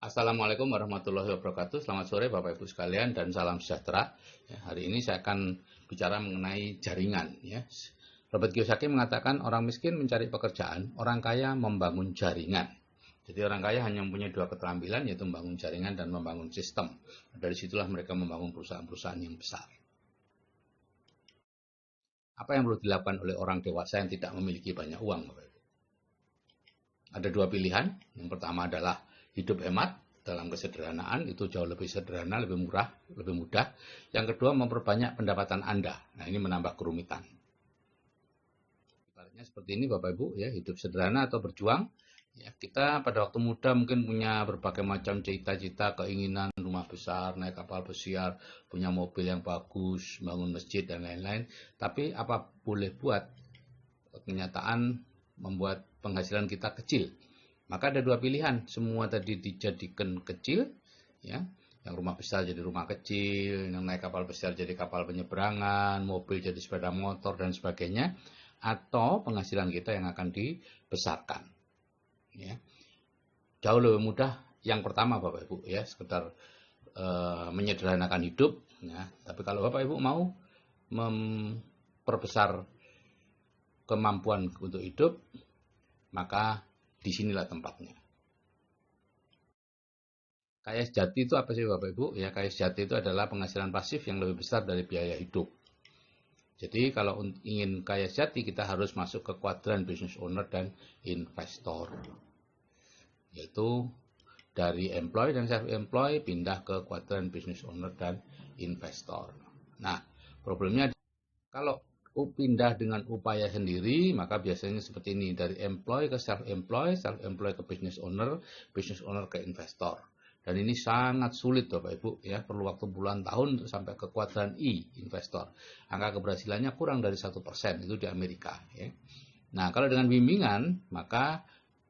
Assalamualaikum warahmatullahi wabarakatuh. Selamat sore Bapak Ibu sekalian dan salam sejahtera. Ya, hari ini saya akan bicara mengenai jaringan. Ya. Robert Kiyosaki mengatakan orang miskin mencari pekerjaan, orang kaya membangun jaringan. Jadi orang kaya hanya mempunyai dua keterampilan, yaitu membangun jaringan dan membangun sistem. Dari situlah mereka membangun perusahaan-perusahaan yang besar. Apa yang perlu dilakukan oleh orang dewasa yang tidak memiliki banyak uang, Bapak Ibu? Ada dua pilihan. Yang pertama adalah hidup hemat dalam kesederhanaan, itu jauh lebih sederhana, lebih murah, lebih mudah. Yang kedua, memperbanyak pendapatan Anda. Nah, ini menambah kerumitan. Ibaratnya seperti ini Bapak Ibu, ya, hidup sederhana atau berjuang. Ya, kita pada waktu muda mungkin punya berbagai macam cita-cita, keinginan, rumah besar, naik kapal pesiar, punya mobil yang bagus, bangun masjid dan lain-lain. Tapi apa boleh buat, kenyataan membuat penghasilan kita kecil. Maka ada dua pilihan, semua tadi dijadikan kecil, ya, yang rumah besar jadi rumah kecil, yang naik kapal besar jadi kapal penyeberangan, mobil jadi sepeda motor dan sebagainya, atau penghasilan kita yang akan dibesarkan. Ya. Jauh lebih mudah yang pertama Bapak Ibu, ya, sekedar menyederhanakan hidup. Ya. Tapi kalau Bapak Ibu mau memperbesar kemampuan untuk hidup, maka disinilah tempatnya. Kaya sejati itu apa sih Bapak Ibu? Ya, kaya sejati itu adalah penghasilan pasif yang lebih besar dari biaya hidup. Jadi kalau ingin kaya sejati, kita harus masuk ke kuadran business owner dan investor. Yaitu dari employee dan self-employed pindah ke kuadran business owner dan investor. Nah, problemnya kalau pindah dengan upaya sendiri, maka biasanya seperti ini, dari employee ke self-employed, self-employed ke business owner ke investor. Dan ini sangat sulit Bapak Ibu, ya, perlu waktu puluhan tahun untuk sampai ke kuadran I, investor. Angka keberhasilannya kurang dari 1%, itu di Amerika, ya. Nah, kalau dengan bimbingan, maka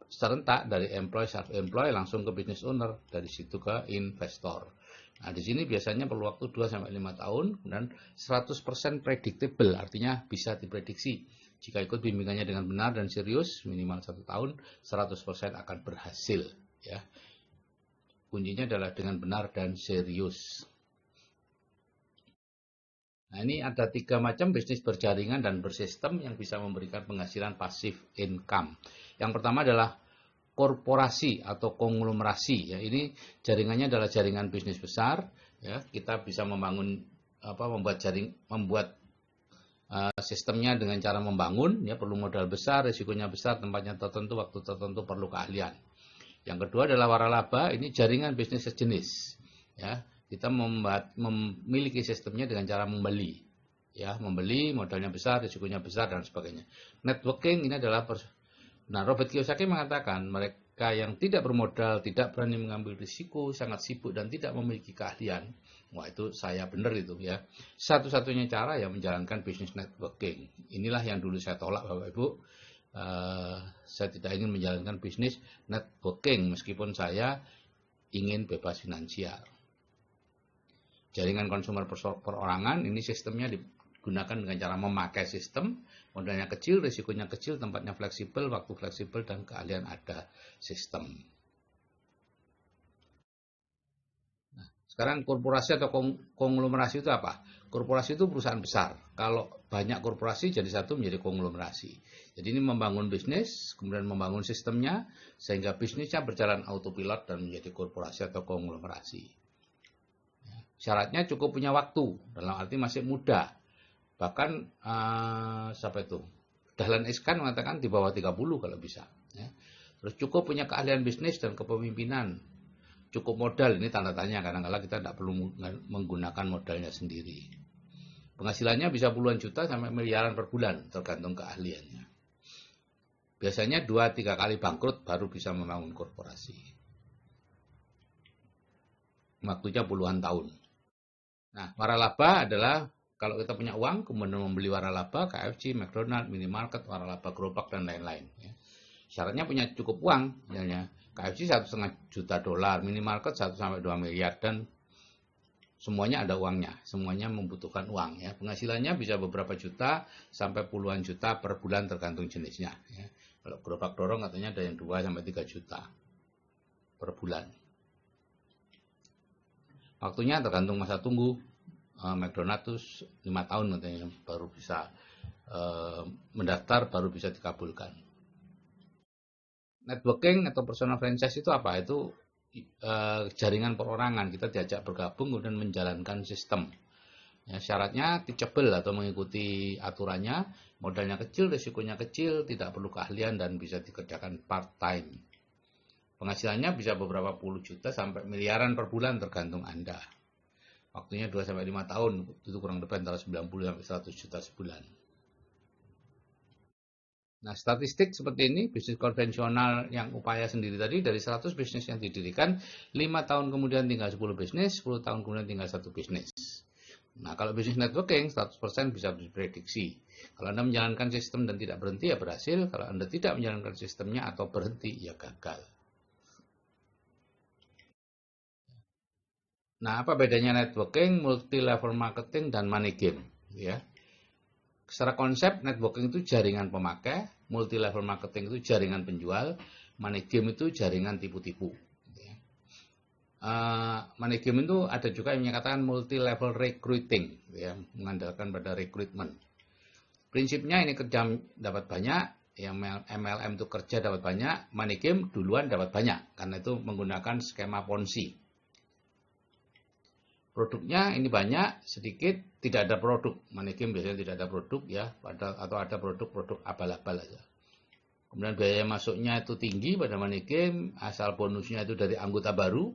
serentak dari employee, self-employed langsung ke business owner, dari situ ke investor. Nah, di sini biasanya perlu waktu 2-5 tahun dan 100% predictable, artinya bisa diprediksi. Jika ikut bimbingannya dengan benar dan serius, minimal 1 tahun, 100% akan berhasil. Ya. Kuncinya adalah dengan benar dan serius. Nah, ini ada 3 macam bisnis berjaringan dan bersistem yang bisa memberikan penghasilan pasif income. Yang pertama adalah korporasi atau konglomerasi, ya. Ini jaringannya adalah jaringan bisnis besar, ya. Kita bisa membuat sistemnya dengan cara membangun, ya, perlu modal besar, risikonya besar, tempatnya tertentu, waktu tertentu, perlu keahlian. Yang kedua adalah waralaba, ini jaringan bisnis sejenis, ya. Kita memiliki sistemnya dengan cara membeli, ya, membeli, modalnya besar, risikonya besar dan sebagainya. Networking ini adalah Robert Kiyosaki mengatakan mereka yang tidak bermodal, tidak berani mengambil risiko, sangat sibuk dan tidak memiliki keahlian. Wah, itu saya benar itu, ya. Satu-satunya cara ya menjalankan bisnis networking. Inilah yang dulu saya tolak Bapak Ibu. Saya tidak ingin menjalankan bisnis networking meskipun saya ingin bebas finansial. Jaringan konsumer perorangan ini sistemnya digunakan dengan cara memakai sistem, modalnya kecil, risikonya kecil, tempatnya fleksibel, waktu fleksibel, dan keahlian ada sistem. Nah, sekarang korporasi atau konglomerasi itu apa? Korporasi itu perusahaan besar. Kalau banyak korporasi jadi satu menjadi konglomerasi. Jadi ini membangun bisnis, kemudian membangun sistemnya, sehingga bisnisnya berjalan autopilot dan menjadi korporasi atau konglomerasi. Syaratnya cukup punya waktu, dalam arti masih muda. Bahkan Dahlan Iskan mengatakan di bawah 30 kalau bisa, ya. Terus cukup punya keahlian bisnis dan kepemimpinan. Cukup modal, ini tanda tanya, kadang-kadang kita tidak perlu menggunakan modalnya sendiri. Penghasilannya bisa puluhan juta sampai miliaran per bulan, tergantung keahliannya. Biasanya 2-3 kali bangkrut baru bisa membangun korporasi. Waktunya puluhan tahun. Nah, waralaba adalah kalau kita punya uang, kemudian membeli waralaba, KFC, McDonald, minimarket, waralaba gerobak, dan lain-lain. Ya. Syaratnya punya cukup uang, misalnya KFC $1,5 juta, minimarket 1-2 miliar, dan semuanya ada uangnya, semuanya membutuhkan uang, ya. Penghasilannya bisa beberapa juta sampai puluhan juta per bulan tergantung jenisnya, ya. Kalau gerobak dorong katanya ada yang 2-3 juta per bulan. Waktunya tergantung masa tunggu. McDonald tuh 5 tahun katanya baru bisa mendaftar, baru bisa dikabulkan. Networking atau personal franchise itu apa? Itu jaringan perorangan. Kita diajak bergabung kemudian menjalankan sistem. Ya, syaratnya teachable atau mengikuti aturannya, modalnya kecil, risikonya kecil, tidak perlu keahlian dan bisa dikerjakan part-time. Penghasilannya bisa beberapa puluh juta sampai miliaran per bulan tergantung Anda. Waktunya 2-5 tahun, itu kurang lebih antara 90 sampai 100 juta sebulan. Nah, statistik seperti ini, bisnis konvensional yang upaya sendiri tadi, dari 100 bisnis yang didirikan, 5 tahun kemudian tinggal 10 bisnis, 10 tahun kemudian tinggal 1 bisnis. Nah, kalau bisnis networking, 100% bisa diprediksi. Kalau Anda menjalankan sistem dan tidak berhenti, ya berhasil. Kalau Anda tidak menjalankan sistemnya atau berhenti, ya gagal. Nah, apa bedanya networking, multi-level marketing, dan money game? Ya. Secara konsep, networking itu jaringan pemakai, multi-level marketing itu jaringan penjual, money game itu jaringan tipu-tipu. Money game itu ada juga yang menyatakan multi-level recruiting, ya, mengandalkan pada rekrutmen. Prinsipnya ini kerja dapat banyak, yang MLM itu kerja dapat banyak, money game duluan dapat banyak, karena itu menggunakan skema Ponzi. Produknya ini banyak, sedikit, tidak ada produk. Money game biasanya tidak ada produk, ya, atau ada produk-produk abal-abal aja. Kemudian biaya masuknya itu tinggi pada money game, asal bonusnya itu dari anggota baru.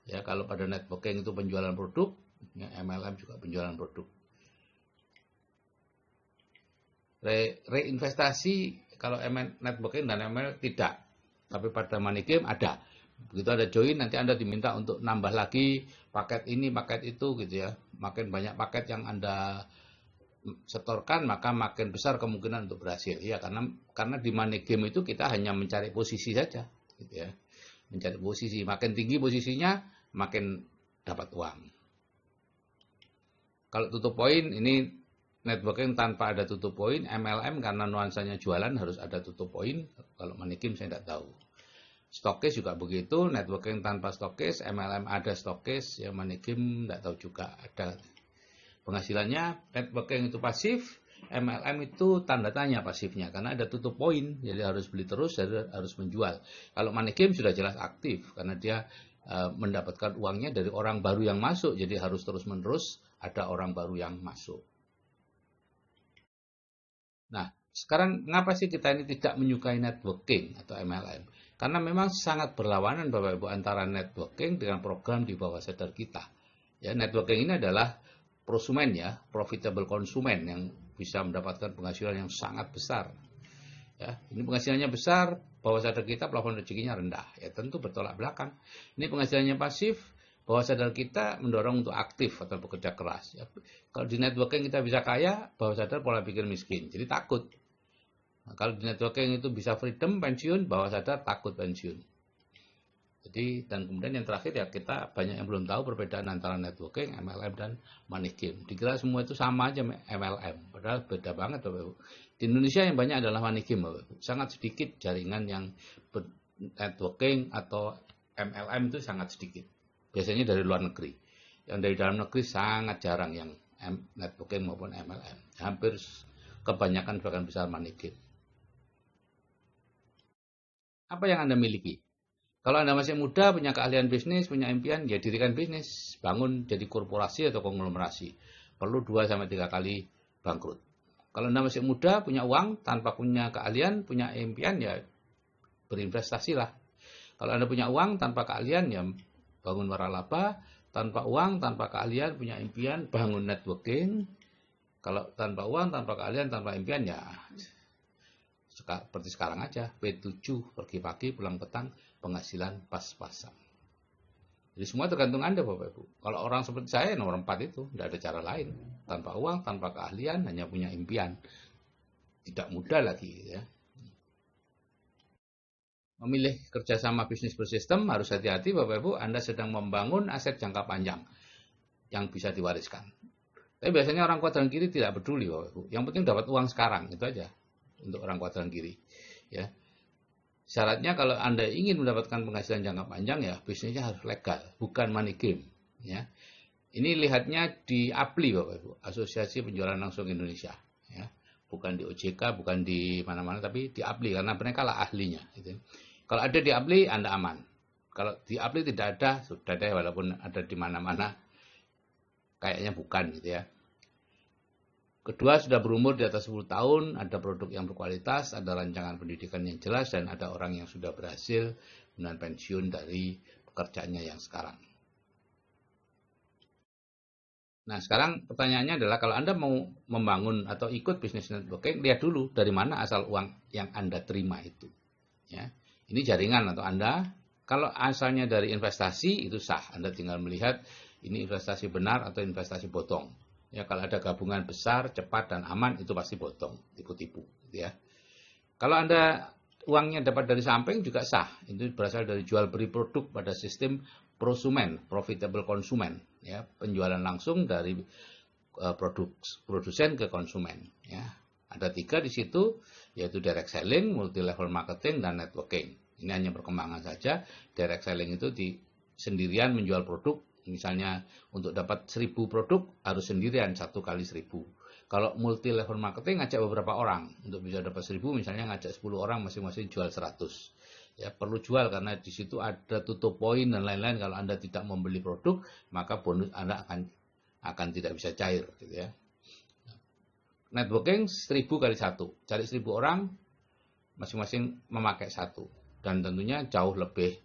Ya, kalau pada networking itu penjualan produk, ya, MLM juga penjualan produk. Reinvestasi kalau networking dan MLM tidak, tapi pada money game ada. Begitu ada join, nanti Anda diminta untuk nambah lagi paket ini, paket itu, gitu ya. Makin banyak paket yang Anda setorkan, maka makin besar kemungkinan untuk berhasil. Ya, karena di money game itu kita hanya mencari posisi saja, gitu ya. Mencari posisi, makin tinggi posisinya, makin dapat uang. Kalau tutup poin, ini networking tanpa ada tutup poin. MLM karena nuansanya jualan harus ada tutup poin. Kalau money game saya tidak tahu. Stokis juga begitu, networking tanpa stokis, MLM ada stokis, ya money game tidak tahu juga ada. Penghasilannya, networking itu pasif, MLM itu tanda tanya pasifnya, karena ada tutup poin, jadi harus beli terus, jadi harus menjual. Kalau money game sudah jelas aktif, karena dia mendapatkan uangnya dari orang baru yang masuk, jadi harus terus-menerus ada orang baru yang masuk. Nah, sekarang mengapa sih kita ini tidak menyukai networking atau MLM? Karena memang sangat berlawanan Bapak Ibu antara networking dengan program di bawah sadar kita. Ya, networking ini adalah prosumen, ya, profitable konsumen yang bisa mendapatkan penghasilan yang sangat besar. Ya, ini penghasilannya besar, bawah sadar kita plafon rezekinya rendah. Ya, tentu bertolak belakang. Ini penghasilannya pasif, bawah sadar kita mendorong untuk aktif atau bekerja keras. Ya, kalau di networking kita bisa kaya, bawah sadar pola pikir miskin. Jadi takut. Nah, kalau di networking itu bisa freedom pensiun, bawah sadar takut pensiun. Jadi, dan kemudian yang terakhir, ya, kita banyak yang belum tahu perbedaan antara networking, MLM, dan money game. Dikira semua itu sama aja MLM, padahal beda banget Bapak Ibu. Di Indonesia yang banyak adalah money game Bapak Ibu. Sangat sedikit jaringan yang networking atau MLM itu sangat sedikit. Biasanya dari luar negeri. Yang dari dalam negeri sangat jarang yang networking maupun MLM. Hampir kebanyakan bahkan besar money game. Apa yang Anda miliki? Kalau Anda masih muda, punya keahlian bisnis, punya impian, ya dirikan bisnis. Bangun jadi korporasi atau konglomerasi. Perlu 2-3 kali bangkrut. Kalau Anda masih muda, punya uang, tanpa punya keahlian, punya impian, ya berinvestasilah. Kalau Anda punya uang, tanpa keahlian, ya bangun waralaba. Tanpa uang, tanpa keahlian, punya impian, bangun networking. Kalau tanpa uang, tanpa keahlian, tanpa impian, ya seperti sekarang aja, P7, pergi pagi, pulang petang, penghasilan pas-pasan. Jadi semua tergantung Anda Bapak Ibu. Kalau orang seperti saya nomor 4 itu, tidak ada cara lain. Tanpa uang, tanpa keahlian, hanya punya impian. Tidak mudah lagi, ya. Memilih kerjasama bisnis bersistem harus hati-hati Bapak Ibu. Anda sedang membangun aset jangka panjang yang bisa diwariskan. Tapi biasanya orang kuadran kiri tidak peduli Bapak Ibu. Yang penting dapat uang sekarang, itu aja. Untuk orang kuadran kiri, ya. Syaratnya kalau Anda ingin mendapatkan penghasilan jangka panjang, ya bisnisnya harus legal, bukan money game, ya. Ini lihatnya di APLI Bapak Ibu, Asosiasi Penjualan Langsung Indonesia. Ya. Bukan di OJK, bukan di mana-mana, tapi di APLI, karena mereka lah ahlinya. Gitu. Kalau ada di APLI, Anda aman. Kalau di APLI tidak ada, sudah deh, walaupun ada di mana-mana, kayaknya bukan gitu ya. Kedua, sudah berumur di atas 10 tahun, ada produk yang berkualitas, ada rancangan pendidikan yang jelas, dan ada orang yang sudah berhasil dan pensiun dari pekerjaannya yang sekarang. Nah, sekarang pertanyaannya adalah kalau Anda mau membangun atau ikut bisnis networking, lihat dulu dari mana asal uang yang Anda terima itu. Ya. Ini jaringan atau Anda, kalau asalnya dari investasi itu sah. Anda tinggal melihat ini investasi benar atau investasi bodong. Ya, kalau ada gabungan besar, cepat dan aman itu pasti bodong, tipu-tipu, gitu ya. Kalau Anda uangnya dapat dari samping juga sah. Itu berasal dari jual beli produk pada sistem prosumen, profitable consumer, ya, penjualan langsung dari produsen ke konsumen. Ya. Ada 3 di situ, yaitu direct selling, multi level marketing, dan networking. Ini hanya perkembangan saja. Direct selling itu di sendirian menjual produk, misalnya untuk dapat 1000 produk harus sendirian 1 kali 1000. Kalau multi level marketing ngajak beberapa orang, untuk bisa dapat 1000 misalnya ngajak 10 orang masing-masing jual 100. Ya, perlu jual karena di situ ada tutup poin dan lain-lain. Kalau Anda tidak membeli produk, maka bonus Anda akan tidak bisa cair gitu ya. Networking 1000 kali 1. Cari 1000 orang, masing-masing memakai 1. Dan tentunya jauh lebih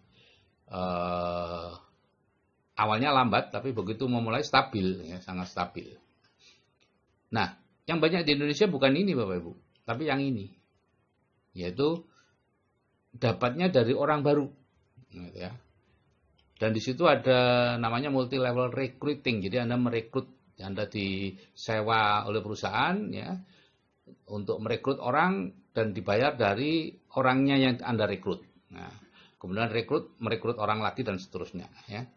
awalnya lambat, tapi begitu memulai stabil, ya, sangat stabil. Nah, yang banyak di Indonesia bukan ini Bapak Ibu, tapi yang ini. Yaitu dapatnya dari orang baru, gitu ya. Dan di situ ada namanya multi level recruiting. Jadi Anda merekrut, Anda disewa oleh perusahaan ya untuk merekrut orang dan dibayar dari orangnya yang Anda rekrut. Nah, kemudian merekrut orang lagi dan seterusnya ya.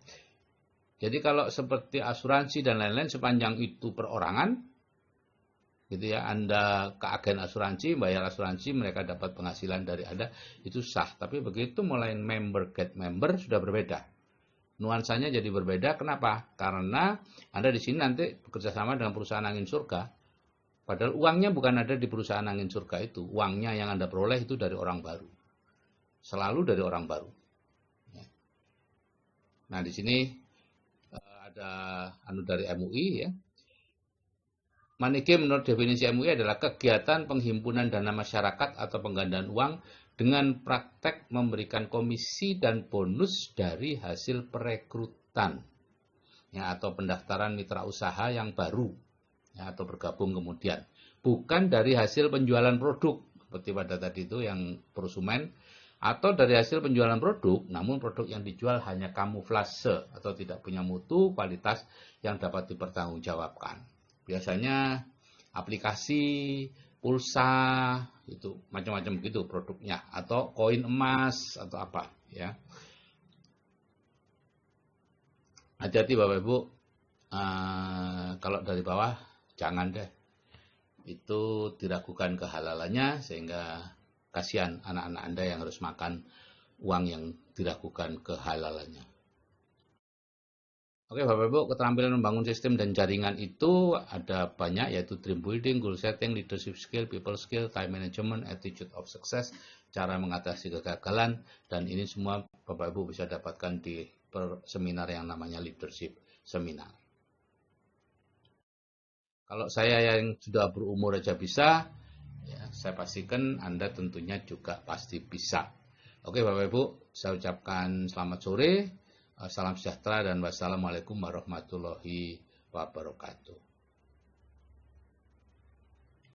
Jadi kalau seperti asuransi dan lain-lain sepanjang itu perorangan gitu ya, Anda ke agen asuransi, bayar asuransi, mereka dapat penghasilan dari Anda, itu sah. Tapi begitu mulai member get member sudah berbeda. Nuansanya jadi berbeda. Kenapa? Karena Anda di sini nanti bekerja sama dengan perusahaan angin surga. Padahal uangnya bukan ada di perusahaan angin surga itu. Uangnya yang Anda peroleh itu dari orang baru. Selalu dari orang baru. Nah, di sini ada dari MUI ya. Money game menurut definisi MUI adalah kegiatan penghimpunan dana masyarakat atau penggandaan uang dengan praktek memberikan komisi dan bonus dari hasil perekrutan ya, atau pendaftaran mitra usaha yang baru ya, atau bergabung kemudian. Bukan dari hasil penjualan produk seperti pada tadi itu yang prosumen, atau dari hasil penjualan produk namun produk yang dijual hanya kamuflase atau tidak punya mutu kualitas yang dapat dipertanggungjawabkan. Biasanya aplikasi, pulsa, itu macam-macam begitu produknya, atau koin emas atau apa ya. Hati-hati Bapak Ibu, kalau dari bawah jangan deh, itu diragukan kehalalannya sehingga kasihan anak-anak Anda yang harus makan uang yang diragukan kehalalannya. Oke Bapak Ibu, keterampilan membangun sistem dan jaringan itu ada banyak, yaitu dream building, goal setting, leadership skill, people skill, time management, attitude of success, cara mengatasi kegagalan, dan ini semua Bapak Ibu bisa dapatkan di seminar yang namanya leadership seminar. Kalau saya yang sudah berumur aja bisa, ya, saya pastikan Anda tentunya juga pasti bisa. Oke Bapak Ibu, saya ucapkan selamat sore. Salam sejahtera dan wassalamualaikum warahmatullahi wabarakatuh.